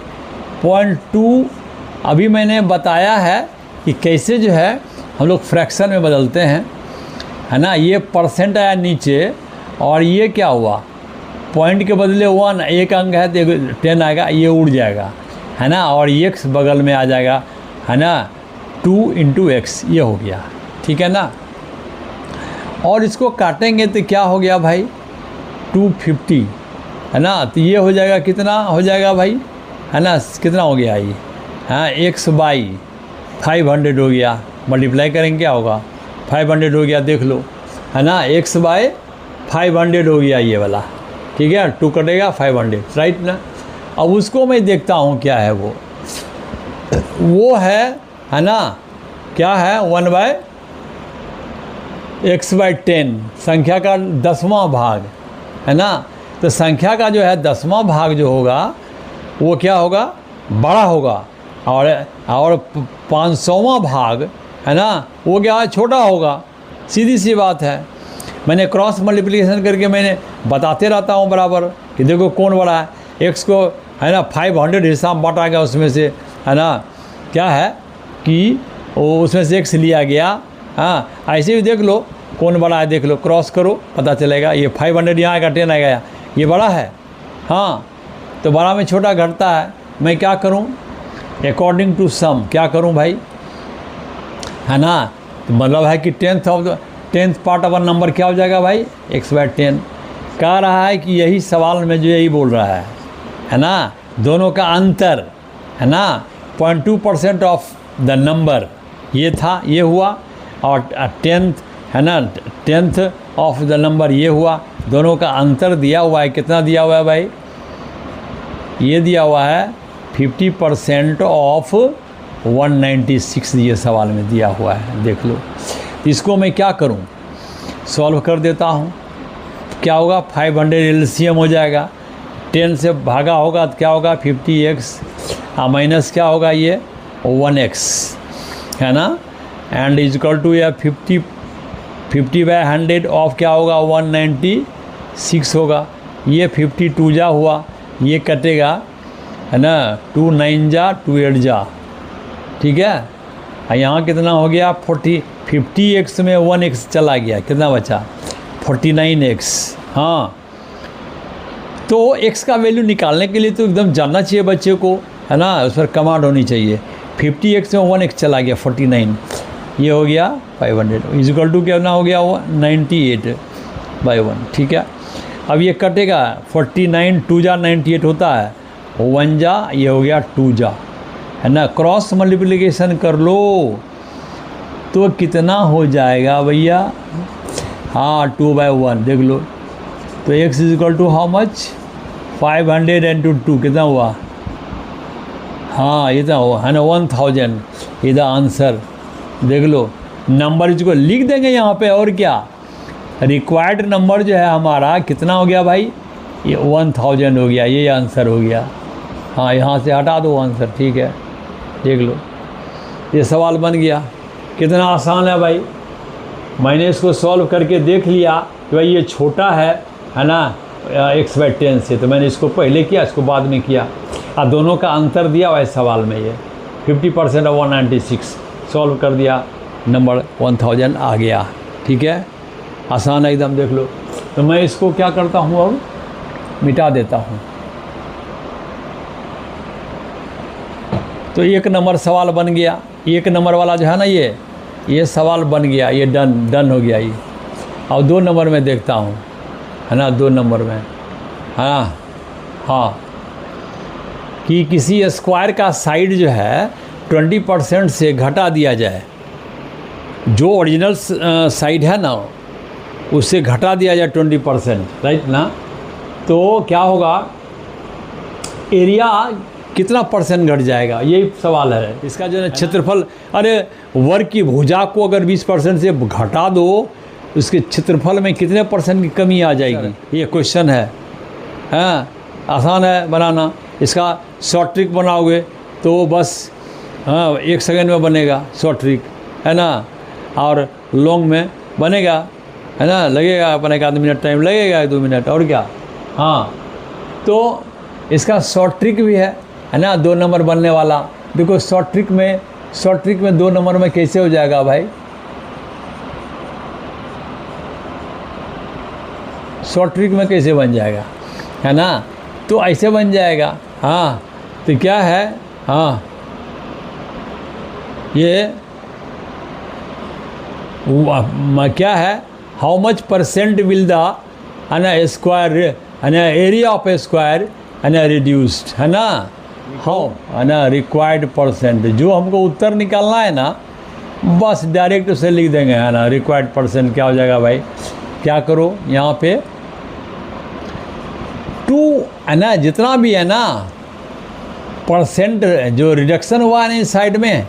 0.2 अभी मैंने बताया है कि कैसे जो है हम लोग फ्रैक्शन में बदलते हैं, है ना। ये परसेंट आया नीचे, और ये क्या हुआ, पॉइंट के बदले 1, एक अंक है तो 10 आएगा, ये उड़ जाएगा, है ना। और x बगल में आ जाएगा, है ना, 2 × x, ये हो गया, ठीक है ना। और इसको काटेंगे तो क्या हो गया भाई, 250, है ना। तो ये हो जाएगा, कितना हो जाएगा भाई, है ना, कितना हो गया ये, हाँ, x/500 हो गया। मल्टीप्लाई करेंगे क्या होगा, 500 हो गया, देख लो, है ना। x/500 हो गया ये वाला, ठीक है। 2 कटेगा 500, राइट ना। अब उसको मैं देखता हूँ क्या है वो है ना, क्या है, 1/x/10, संख्या का 10वां भाग, है ना। तो संख्या का जो है 10वां भाग जो होगा वो क्या होगा, बड़ा होगा, और 500वां भाग, है ना, वो क्या है, छोटा होगा। सीधी सी बात है। मैंने क्रॉस मल्टीप्लिकेशन करके मैंने बताते रहता हूँ बराबर कि देखो कौन बड़ा है। x को, है ना, 500 हिस्सा में बांटा गया, उसमें से, है ना, क्या है कि वो उसमें से x लिया गया। हाँ, ऐसे भी देख लो कौन बड़ा है, देख लो, क्रॉस करो, पता चलेगा। ये 500 यहाँ आएगा, 10 आएगा, ये बड़ा है। हाँ, तो बड़ा में छोटा घटता है। मैं क्या करूँ, अकॉर्डिंग टू सम क्या करूँ भाई, है ना। तो मतलब है कि 10th पार्ट ऑफ नंबर क्या हो जाएगा भाई, x/10। कह रहा है कि यही सवाल में जो यही बोल रहा है ना, दोनों का अंतर, है ना, 0.2% ऑफ द नंबर, ये था, ये हुआ, और 10th, है ना, 10th ऑफ द नंबर ये हुआ। दोनों का अंतर दिया हुआ है, कितना दिया हुआ है भाई, ये दिया हुआ है 50% ऑफ 196, ये सवाल में दिया हुआ है, देख लो। इसको मैं क्या करूं, सॉल्व कर देता हूं। क्या होगा, 500 एलसीएम हो जाएगा, 10 से भागा होगा तो क्या होगा, 50x, माइनस क्या होगा, ये 1x, है ना, एंड इज इक्वल टू या 50/100 ऑफ क्या होगा, 196 होगा। ये 52 जा हुआ, ये कटेगा, है ना, 2 9 जा 2 8 जा, ठीक है। और यहाँ कितना हो गया 50x में 1x चला गया, कितना बचा 49x। हाँ, तो x का वैल्यू निकालने के लिए तो एकदम जानना चाहिए बच्चे को, है ना, उस पर कमांड होनी चाहिए। 50x में 1x चला गया 49, ये हो गया 500 इक्वल टू कितना हो गया 98/1, ठीक है। अब ये कटेगा 49 2 जा 98 होता है, 1 जा ये हो गया 2 जा, है ना। क्रॉस मल्टीप्लिकेशन कर लो तो कितना हो जाएगा भैया, हाँ 2/1 देख लो। तो x is equal to how much 500 into 2 कितना हुआ, हाँ ये तो हुआ है ना 1000, ये द आंसर। देख लो नंबर इसको लिख देंगे यहाँ पे, और क्या रिक्वायर्ड नंबर जो है हमारा कितना हो गया भाई, ये 1000 हो गया, ये आंसर हो गया। हाँ यहाँ से हटा दो आंसर, ठीक है। देख लो ये सवाल बन गया, कितना आसान है भाई। मैंने इसको सॉल्व करके देख लिया कि भाई ये छोटा है ना x/10 से, तो मैंने इसको पहले किया, इसको बाद में किया, और दोनों का अंतर दिया हुआ है सवाल में। ये 50% ऑफ 196 सॉल्व कर दिया, नंबर 1000 आ गया, ठीक है। आसान है एकदम, देख लो। तो मैं इसको क्या करता हूँ, अब मिटा देता हूँ। तो 1 नंबर सवाल बन गया, 1 नंबर वाला जो है ना ये सवाल बन गया, ये डन हो गया ये। और 2 नंबर में देखता हूँ, है ना, 2 नंबर में, हाँ हाँ, कि किसी स्क्वायर का साइड जो है 20% से घटा दिया जाए, जो ओरिजिनल साइड है ना उससे घटा दिया जाए 20%, राइट ना। तो क्या होगा, एरिया कितना % घट जाएगा, यही सवाल है इसका जो है क्षेत्रफल। अरे वर्ग की भुजा को अगर 20% से घटा दो, उसके क्षेत्रफल में कितने % की कमी आ जाएगी, ये क्वेश्चन है। हाँ आसान है बनाना, इसका शॉर्ट ट्रिक बनाओगे तो बस हाँ 1 सेकंड में बनेगा शॉर्ट ट्रिक, है ना। और लॉन्ग में बनेगा, है ना, लगेगा अपने 1 आध मिनट टाइम लगेगा, 2 मिनट, और क्या। हाँ तो इसका शॉर्ट ट्रिक भी है ना, 2 नंबर बनने वाला। देखो शॉर्ट ट्रिक में 2 नंबर में कैसे हो जाएगा भाई, शॉर्ट ट्रिक में कैसे बन जाएगा, है ना। तो ऐसे बन जाएगा, हाँ तो क्या है, हाँ ये क्या है, how much % will the square area of a square reduced, है ना, हाउ, है ना, रिक्वायर्ड %। जो हमको उत्तर निकालना है ना, बस डायरेक्ट उसे लिख देंगे, है ना। रिक्वायर्ड % क्या हो जाएगा भाई, क्या करो यहाँ पे 2, है ना, जितना भी है ना % जो रिडक्शन हुआ है इस साइड में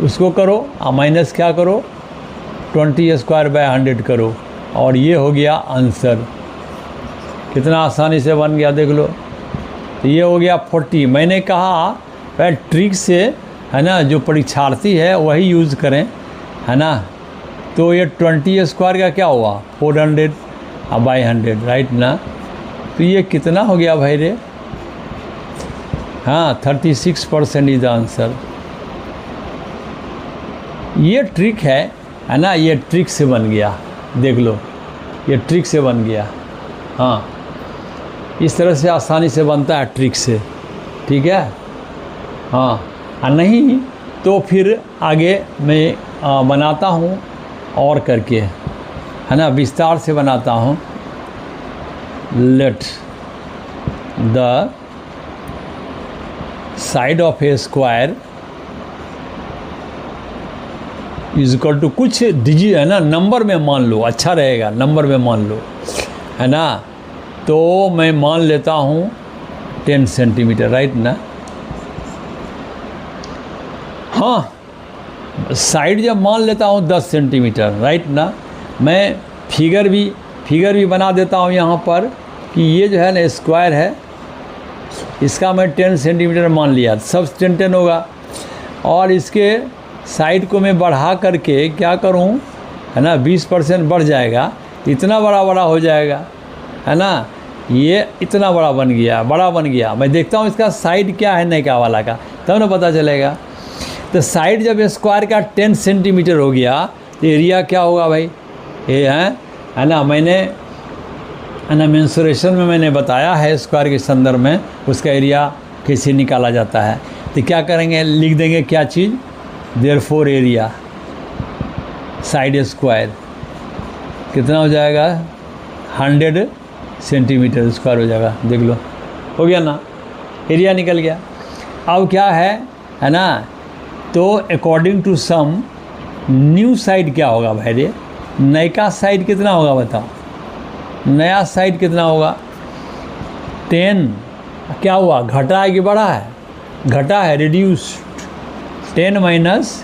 उसको करो, और माइनस क्या करो 20²/100 करो, और ये हो गया आंसर। कितना आसानी से बन गया, देख लो। तो ये हो गया 40। मैंने कहा वह ट्रिक से, है ना, जो परीक्षार्थी है वही यूज़ करें, है ना। तो ये 20² का क्या हुआ 400/100, राइट ना। तो ये कितना हो गया भाई रे, हाँ 36% इज द आंसर। ये ट्रिक है ना, ये ट्रिक से बन गया, देख लो ये ट्रिक से बन गया। हाँ इस तरह से आसानी से बनता है ट्रिक से, ठीक है। हाँ और नहीं तो फिर आगे मैं बनाता हूँ और करके, है ना, विस्तार से बनाता हूँ। Let the side of a square is equal to कुछ डिजिट, है ना, नंबर में मान लो, अच्छा रहेगा, नंबर में मान लो, है ना। तो मैं मान लेता हूँ 10 सेंटीमीटर, राइट ना। हाँ साइड जब मान लेता हूँ 10 सेंटीमीटर, राइट ना। मैं फिगर भी बना देता हूँ यहाँ पर कि ये जो है ना स्क्वायर है, इसका मैं 10 सेंटीमीटर मान लिया, सब 10 होगा। और इसके साइड को मैं बढ़ा करके क्या करूं, है ना, 20% बढ़ जाएगा, इतना बड़ा हो जाएगा, है ना। ये इतना बड़ा बन गया। मैं देखता हूँ इसका साइड क्या है नैका वाला का, तब ना पता चलेगा। तो साइड जब स्क्वायर का 10 सेंटीमीटर हो गया तो एरिया क्या होगा भाई, ये है ना। मैंने है ना मेंसुरेशन में मैंने बताया है स्क्वायर के संदर्भ में उसका एरिया कैसे निकाला जाता है। तो क्या करेंगे, लिख देंगे क्या चीज़, देयरफॉर एरिया साइड स्क्वायर कितना हो जाएगा, 100 सेंटीमीटर स्क्वायर हो जाएगा। देख लो, हो गया ना, एरिया निकल गया। अब क्या है ना, तो according to some new side क्या होगा भाई रे, नया साइड कितना होगा बताओ, नया साइड कितना होगा 10, क्या हुआ घटा है कि बढ़ा है, घटा है, रिड्यूस्ड 10 माइनस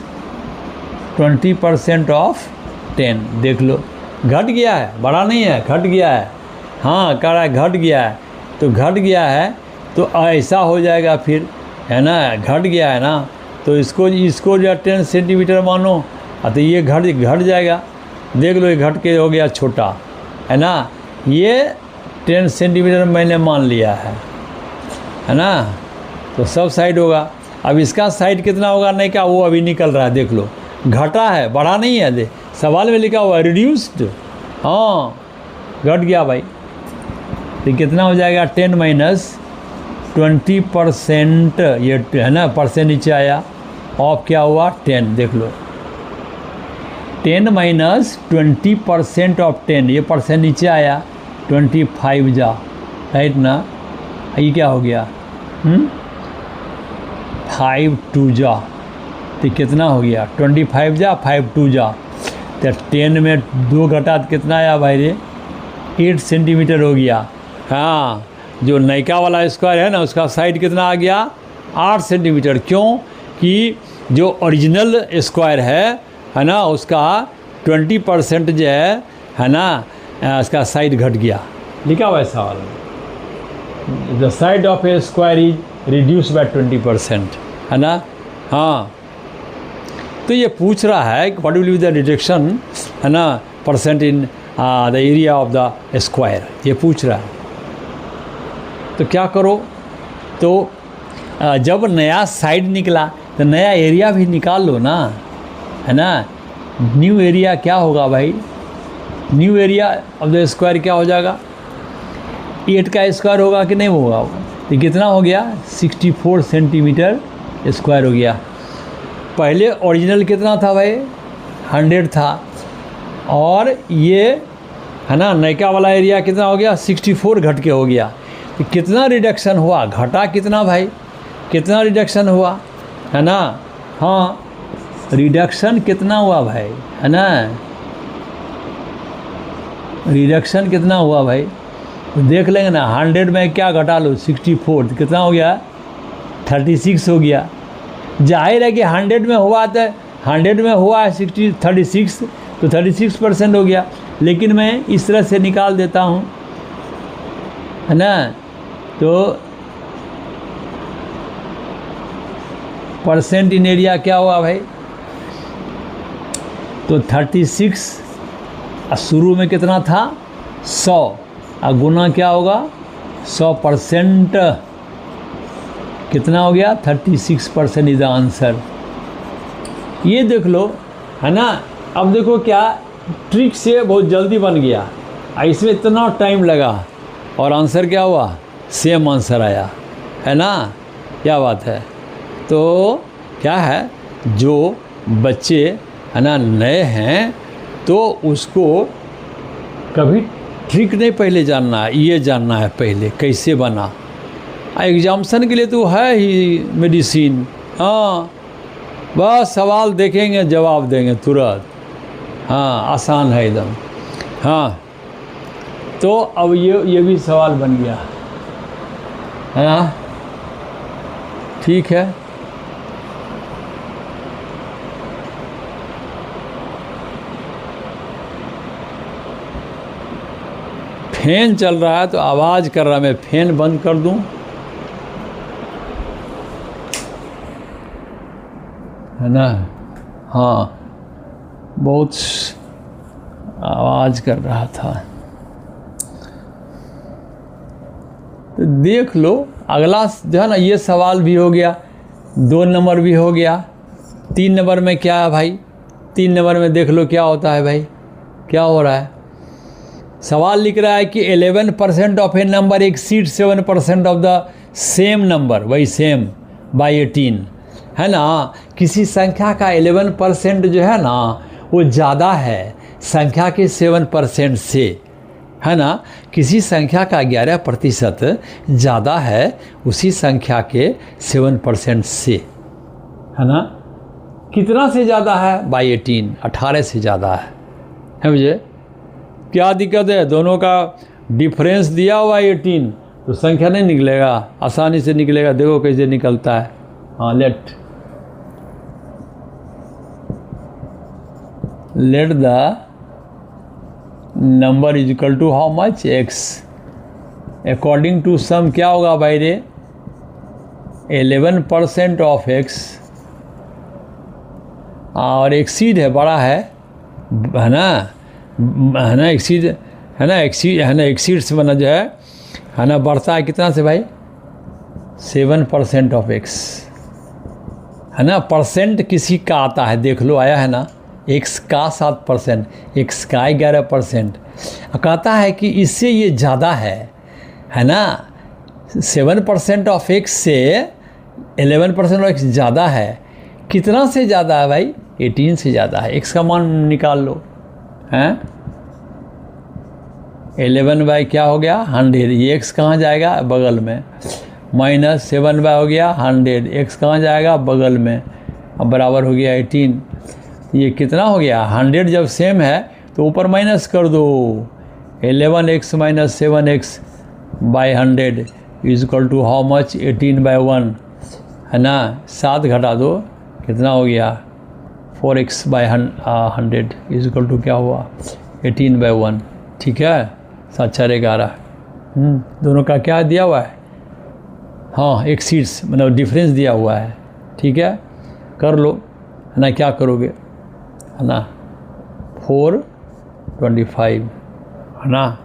20% ऑफ 10। देख लो घट गया है, बढ़ा नहीं है, घट गया है। हाँ कह रहा है घट गया है, तो घट गया है तो ऐसा हो जाएगा फिर, है ना, घट गया है ना, तो इसको जो 10 सेंटीमीटर मानो, तो ये घट जाएगा। देख लो ये घट के हो गया छोटा, है ना, ये 10 सेंटीमीटर मैंने मान लिया है ना, तो सब साइड होगा। अब इसका साइड कितना होगा नहीं का, वो अभी निकल रहा है, देख लो घटा है, बढ़ा नहीं है, दे सवाल में लिखा हुआ है रिड्यूस्ड, हाँ घट गया भाई। तो कितना हो जाएगा 10 माइनस 20%, ये है ना परसेंट नीचे आया, ऑफ क्या हुआ 10, देख लो 10 माइनस 20% ऑफ 10, ये परसेंट नीचे आया 25 जा, राइट ना, ये क्या हो गया 5 2 जा, तो कितना हो गया 25 जा 5 2 जा, तो 10 में 2 घटा तो कितना आया भाई रे 8 सेंटीमीटर हो गया। हाँ जो नैका वाला स्क्वायर है ना उसका साइड कितना आ गया 8 सेंटीमीटर, क्यों कि जो ओरिजिनल स्क्वायर है ना उसका 20% जो है ना उसका साइड घट गया, लिखा हुआ है सवाल में, the side of a square is reduce by 20%, है ना। हाँ तो ये पूछ रहा है what will be the reduction, है ना, percent in the area of the square, ये पूछ रहा है। तो क्या करो, तो जब नया साइड निकला तो नया एरिया भी निकाल लो ना, है ना। न्यू एरिया क्या होगा भाई, new area of the square क्या हो जाएगा, 8 का स्क्वायर होगा कि नहीं होगा, तो कितना हो गया 64 सेंटीमीटर स्क्वायर हो गया। पहले ओरिजिनल कितना था भाई 100 था, और ये है ना नैका वाला एरिया कितना हो गया 64 घट के हो गया। तो कितना रिडक्शन हुआ, घटा कितना भाई, कितना रिडक्शन हुआ, है ना। हाँ रिडक्शन कितना हुआ भाई, है ना, रिडक्शन कितना हुआ भाई, तो देख लेंगे ना 100 में क्या घटा लो 64, तो कितना हो गया 36 हो गया। जाहिर है कि 100 में हुआ तो 100 में हुआ है 36, तो 36% हो गया। लेकिन मैं इस तरह से निकाल देता हूँ, है ना, तो परसेंट इन एरिया क्या हुआ भाई, तो 36 शुरू में कितना था 100, और गुना क्या होगा 100%, कितना हो गया 36% इज द आंसर। ये देख लो, है ना। अब देखो क्या ट्रिक से बहुत जल्दी बन गया, इसमें इतना टाइम लगा और आंसर क्या हुआ, सेम आंसर आया, है ना, क्या बात है। तो क्या है, जो बच्चे है ना नए हैं तो उसको कभी ट्रिक नहीं पहले जानना है, ये जानना है पहले कैसे बना। एग्जामिनेशन के लिए तो है ही मेडिसिन, हाँ बस सवाल देखेंगे जवाब देंगे तुरंत, हाँ आसान है एकदम। हाँ तो अब ये भी सवाल बन गया है ना, ठीक है। फैन चल रहा है तो आवाज़ कर रहा, मैं फैन बंद कर दूं, है ना। हाँ बहुत आवाज़ कर रहा था। तो देख लो अगला जो है ना, ये सवाल भी हो गया, 2 नंबर भी हो गया। 3 नंबर में क्या है भाई? 3 नंबर में देख लो क्या होता है भाई, क्या हो रहा है। सवाल लिख रहा है कि 11% of a number exceed 7% of the same number, वही सेम बाई 18, है ना। किसी संख्या का 11% जो है ना वो ज़्यादा है संख्या के 7% से, है ना। किसी संख्या का 11% ज़्यादा है उसी संख्या के 7% से, है ना। कितना से ज़्यादा है? बाई 18, 18 से ज़्यादा है मुझे। क्या दिक्कत है? दोनों का डिफरेंस दिया हुआ है 18, तो संख्या नहीं निकलेगा, आसानी से निकलेगा। देखो कैसे निकलता है। हाँ, let the number is equal to how much? x according to sum क्या होगा भाई रे? 11% ऑफ x, और एक्सीड है, बड़ा है ना, एक्सीड है ना, एक्सीड से बना जो है ना, बढ़ता है कितना से भाई? 7% ऑफ x, है ना। परसेंट किसी का आता है, देख लो आया है ना, x का 7%, x का 11%। कहता है कि इससे ये ज़्यादा है ना। 7% ऑफ x से 11% ऑफ x ज़्यादा है। कितना से ज़्यादा है भाई? 18 से ज़्यादा है। x का मान निकाल लो, हैं। 11 बाई क्या हो गया? 100। ये x कहाँ जाएगा? बगल में। माइनस 7 बाई हो गया 100, x कहाँ जाएगा? बगल में। अब बराबर हो गया 18। ये कितना हो गया? 100 जब सेम है तो ऊपर माइनस कर दो। 11x minus 7x by 100 is equal to how much? 18 by 1, है ना। 7 घटा दो, कितना हो गया? 4x by 100 is equal to क्या हुआ? 18 बाई 1। ठीक है, 7 4 11। दोनों का क्या दिया हुआ है? हाँ, एक्सीड्स मतलब डिफरेंस दिया हुआ है। ठीक है, कर लो, है ना। क्या करोगे, है ना? 425, है ना।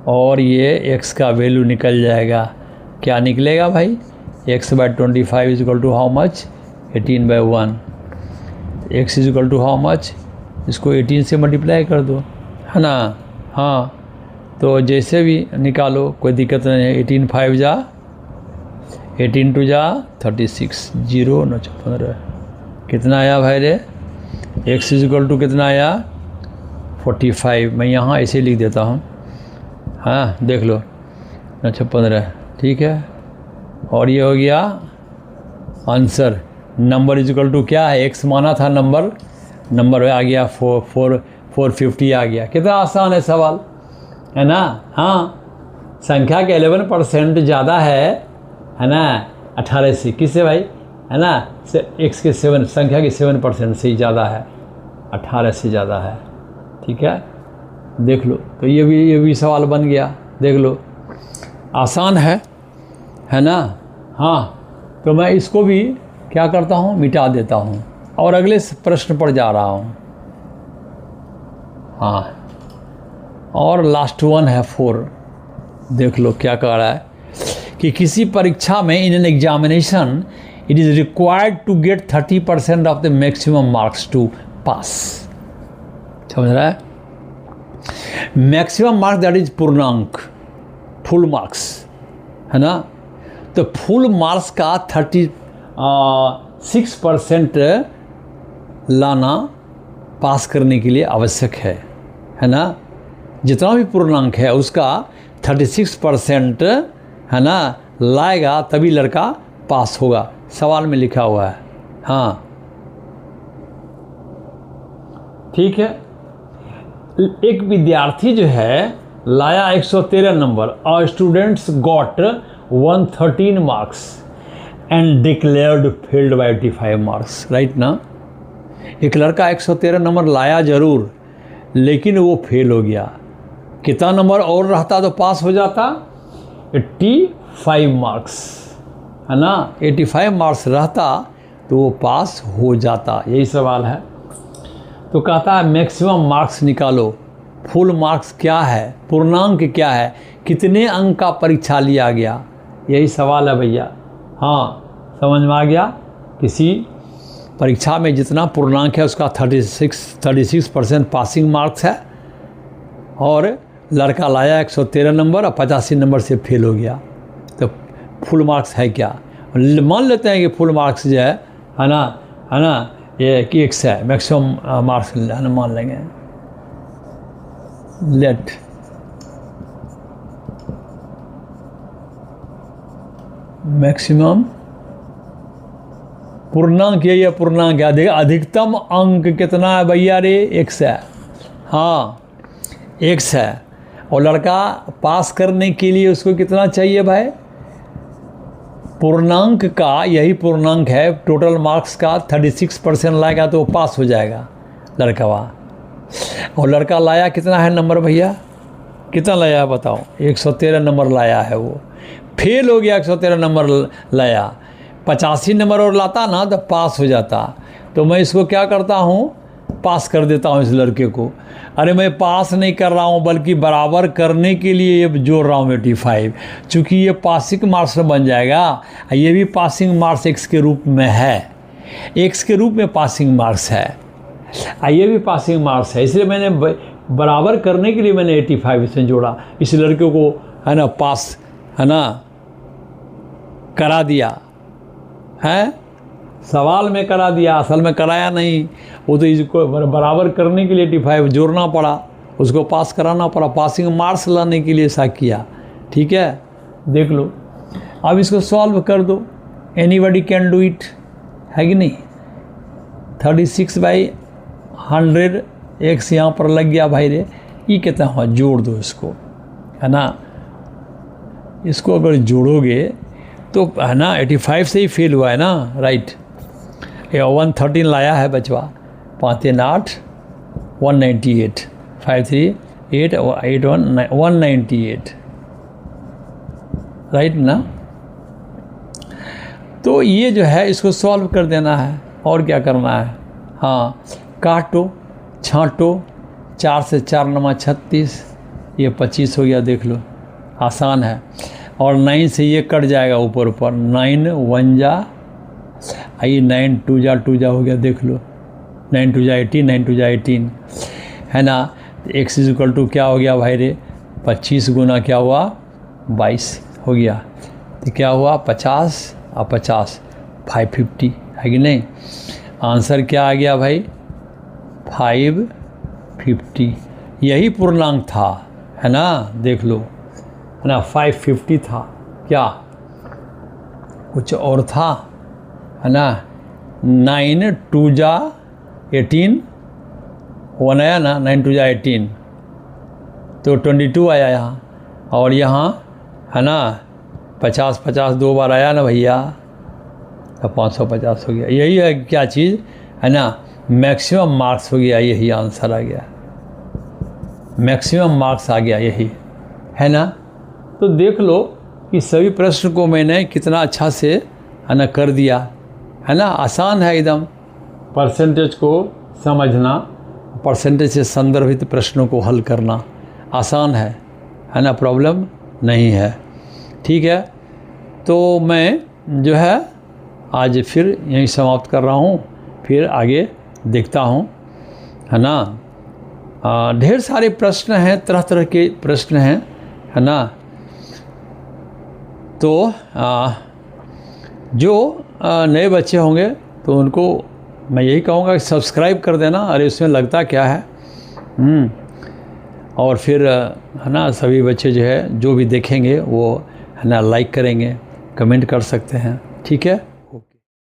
और ये x का वैल्यू निकल जाएगा। क्या निकलेगा भाई? x by 25 is equal to how much? 18 by 1। x is equal to how much? इसको 18 से मल्टीप्लाई कर दो, है ना। हाँ, तो जैसे भी निकालो कोई दिक्कत नहीं है। 18 5 जा 18 2 जा 36, 0 9 15। कितना आया भाई रे? x इज इक्वल टू कितना आया? 45। मैं यहाँ ऐसे लिख देता हूँ, हाँ देख लो, 9 15। ठीक है, और ये हो गया answer. Number is equal to क्या है? x माना था, नंबर आ गया 450 आ गया। कितना आसान है सवाल, है ना। हाँ, संख्या के 11% ज़्यादा है ना 18 से। किससे भाई? है ना, x के 7, संख्या के 7% से ही ज़्यादा है, 18 से ज़्यादा है। ठीक है, देख लो। तो ये भी सवाल बन गया, देख लो, आसान है ना। हाँ, तो मैं इसको भी क्या करता हूँ? मिटा देता हूँ और अगले प्रश्न पर जा रहा हूँ। हाँ, और लास्ट वन है 4। देख लो क्या कह रहा है कि किसी परीक्षा में in an examination it is required to get 30% of the maximum marks to pass. समझ रहा है? मैक्सिमम मार्क्स दैट इज पूर्णांक, फुल मार्क्स, है ना। तो फुल मार्क्स का 36% लाना पास करने के लिए आवश्यक है ना। जितना भी पूर्णांक है उसका 36% है ना लाएगा, तभी लड़का पास होगा। सवाल में लिखा हुआ है। हाँ, ठीक है। एक विद्यार्थी जो है लाया 113 नंबर और students got 113 marks and declared failed by 85 marks, right ना। एक लड़का 113 नंबर लाया जरूर, लेकिन वो फेल हो गया। कितना नंबर और रहता तो पास हो जाता? 85 मार्क्स, है ना। 85 मार्क्स रहता तो वो पास हो जाता। यही सवाल है। तो कहता है मैक्सिमम मार्क्स निकालो। फुल मार्क्स क्या है? पूर्णांक क्या है? कितने अंक का परीक्षा लिया गया, यही सवाल है भैया। हाँ, समझ में आ गया। किसी परीक्षा में जितना पूर्णांक है उसका 36% पासिंग मार्क्स है, और लड़का लाया 113 नंबर और 85 नंबर से फेल हो गया, तो फुल मार्क्स है क्या? मान लेते हैं कि फुल मार्क्स जो है ना, ये कि x है, मैक्सिमम मार्क्स मान लेंगे। लेट मैक्सिमम पूर्णांक, यही है पूर्णांक है, अधिकतम अंक कितना है भैया रे? x है। हाँ, x है। और लड़का पास करने के लिए उसको कितना चाहिए भाई? पूर्णांक का, यही पूर्णांक है, टोटल मार्क्स का 36% लाएगा तो वो पास हो जाएगा लड़का वहाँ। और लड़का लाया कितना है नंबर भैया? कितना लाया है बताओ? 113 नंबर लाया है, वो फेल हो गया। 113 नंबर लाया, 85 नंबर और लाता ना तो पास हो जाता। तो मैं इसको क्या करता हूँ? पास कर देता हूँ इस लड़के को। अरे मैं पास नहीं कर रहा हूँ, बल्कि बराबर करने के लिए ये जोड़ रहा हूँ 85, चूँकि ये पासिंग मार्क्स में बन जाएगा। ये भी पासिंग मार्क्स x के रूप में है, x के रूप में पासिंग मार्क्स है, ये भी पासिंग मार्क्स है। इसलिए मैंने बराबर करने के लिए मैंने 85 इसमें जोड़ा, इस लड़के को है ना पास है ना करा दिया है, सवाल में करा दिया, असल में कराया नहीं। वो तो इसको बराबर करने के लिए 85 जोड़ना पड़ा, उसको पास कराना पड़ा, पासिंग मार्क्स लाने के लिए ऐसा किया। ठीक है, देख लो। अब इसको सॉल्व कर दो, एनीबडी कैन डू इट, है कि नहीं? 36/100 x यहाँ पर लग गया भाई रे, ये कितना हुआ? जोड़ दो इसको, है ना। इसको अगर जोड़ोगे तो है ना 85 से ही फेल हुआ है ना, राइट। 113 लाया है बचवा, 5 3 8 198, 5 3 8 8 198, राइट ना। तो ये जो है इसको सॉल्व कर देना है, और क्या करना है? हाँ, काटो छाँटो, 4 से 4 9 36, ये 25 हो गया, देख लो आसान है। और 9 से ये कट जाएगा ऊपर ऊपर, 9 1 जा, आइए 9 2 जा 2 जा हो गया, देख लो 9 2 जा 18, 9 2 जा 18, है ना। x इक्वल टू क्या हो गया भाई रे? 25 गुना क्या हुआ? 22 हो गया। तो क्या हुआ? 50 और 50 550, है कि नहीं? आंसर क्या आ गया भाई? 550। यही पूर्णांक था, है ना, देख लो, है ना। 550 था, क्या कुछ और था, है ना। 9 2 जा 18, 1 आया ना, 9 2 जा 18, तो 22 आया यहाँ। और यहाँ है ना 50 50 2 बार आया ना भैया, तो 550 हो गया। यही है क्या चीज़, है ना, मैक्सिमम मार्क्स हो गया, यही आंसर आ गया, मैक्सिमम मार्क्स आ गया, यही है ना। तो देख लो कि सभी प्रश्न को मैंने कितना अच्छा से है ना कर दिया, है ना। आसान है एकदम, परसेंटेज को समझना, परसेंटेज से संदर्भित प्रश्नों को हल करना आसान है ना, प्रॉब्लम नहीं है। ठीक है, तो मैं जो है आज फिर यहीं समाप्त कर रहा हूँ, फिर आगे देखता हूँ, है ना। ढेर सारे प्रश्न हैं, तरह तरह के प्रश्न हैं, है ना। तो जो नए बच्चे होंगे तो उनको मैं यही कहूँगा कि सब्सक्राइब कर देना। अरे उसमें लगता क्या है, और फिर है ना सभी बच्चे जो है जो भी देखेंगे वो है ना लाइक करेंगे, कमेंट कर सकते हैं। ठीक है।